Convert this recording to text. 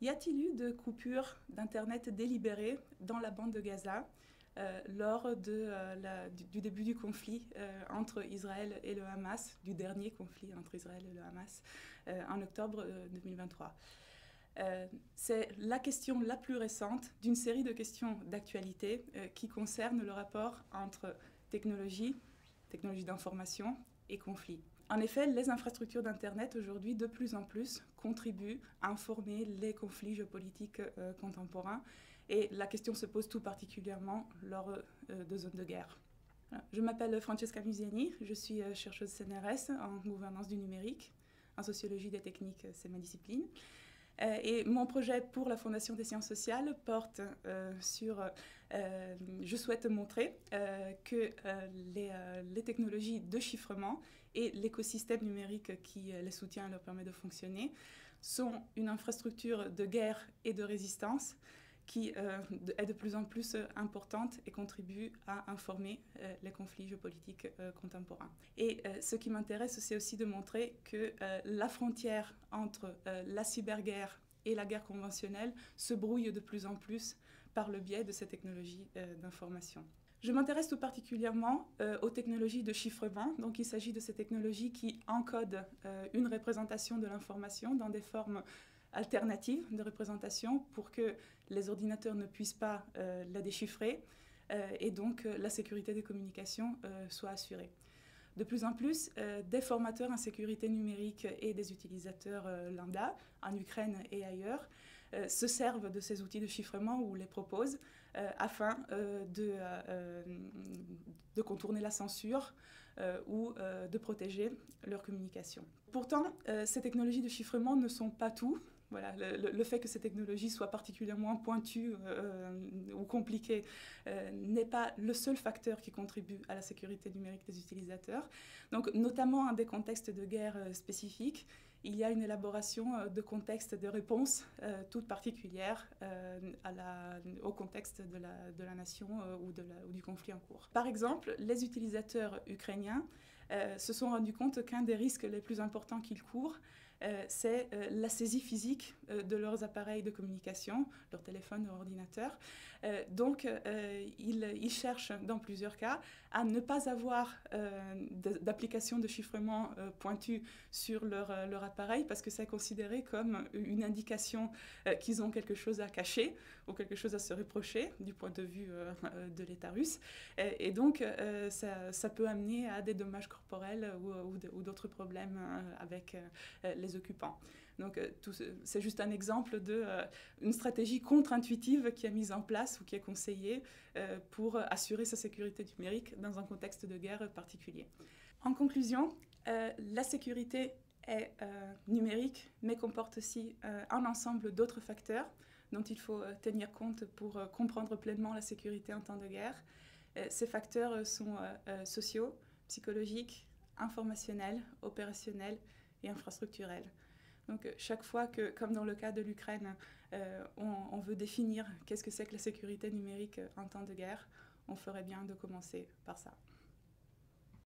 Y a-t-il eu de coupures d'Internet délibérées dans la bande de Gaza lors du début du conflit entre Israël et le Hamas, du dernier conflit entre Israël et le Hamas, en octobre 2023 ? C'est la question la plus récente d'une série de questions d'actualité qui concernent le rapport entre technologie d'information et conflit. En effet, les infrastructures d'Internet aujourd'hui, de plus en plus, contribuent à informer les conflits géopolitiques contemporains et la question se pose tout particulièrement lors de zones de guerre. Je m'appelle Francesca Musiani, je suis chercheuse CNRS en gouvernance du numérique, en sociologie des techniques, c'est ma discipline. Et mon projet pour la Fondation des sciences sociales porte sur... je souhaite montrer que les technologies de chiffrement et l'écosystème numérique qui les soutient et leur permet de fonctionner sont une infrastructure de guerre et de résistance qui est de plus en plus importante et contribue à informer les conflits géopolitiques contemporains. Et ce qui m'intéresse, c'est aussi de montrer que la frontière entre la cyberguerre et la guerre conventionnelle se brouille de plus en plus par le biais de ces technologies d'information. Je m'intéresse tout particulièrement aux technologies de chiffrement. Donc il s'agit de ces technologies qui encodent une représentation de l'information dans des formes alternatives de représentation pour que les ordinateurs ne puissent pas la déchiffrer et donc la sécurité des communications soit assurée. De plus en plus, des formateurs en sécurité numérique et des utilisateurs lambda, en Ukraine et ailleurs, se servent de ces outils de chiffrement ou les proposent afin de contourner la censure ou de protéger leur communication. Pourtant, ces technologies de chiffrement ne sont pas tout. Voilà, le fait que ces technologies soient particulièrement pointues ou compliquées n'est pas le seul facteur qui contribue à la sécurité numérique des utilisateurs. Donc, notamment dans des contextes de guerre spécifiques, il y a une élaboration de contextes de réponse toute particulière au contexte de la nation ou du conflit en cours. Par exemple, les utilisateurs ukrainiens se sont rendus compte qu'un des risques les plus importants qu'ils courent, c'est la saisie physique de leurs appareils de communication, leur téléphone, leur ordinateur. Donc, ils cherchent, dans plusieurs cas, à ne pas avoir d'application de chiffrement pointue sur leur appareil parce que c'est considéré comme une indication qu'ils ont quelque chose à cacher ou quelque chose à se reprocher du point de vue de l'État russe. Et donc, ça peut amener à des dommages corporels ou d'autres problèmes avec les occupants. Donc, c'est juste un exemple d'une stratégie contre-intuitive qui est mise en place ou qui est conseillée pour assurer sa sécurité numérique dans un contexte de guerre particulier. En conclusion, la sécurité est numérique, mais comporte aussi un ensemble d'autres facteurs dont il faut tenir compte pour comprendre pleinement la sécurité en temps de guerre. Ces facteurs sont sociaux, psychologiques, informationnels, opérationnels et infrastructurels. Donc chaque fois que, comme dans le cas de l'Ukraine, on veut définir qu'est-ce que c'est que la sécurité numérique en temps de guerre, on ferait bien de commencer par ça.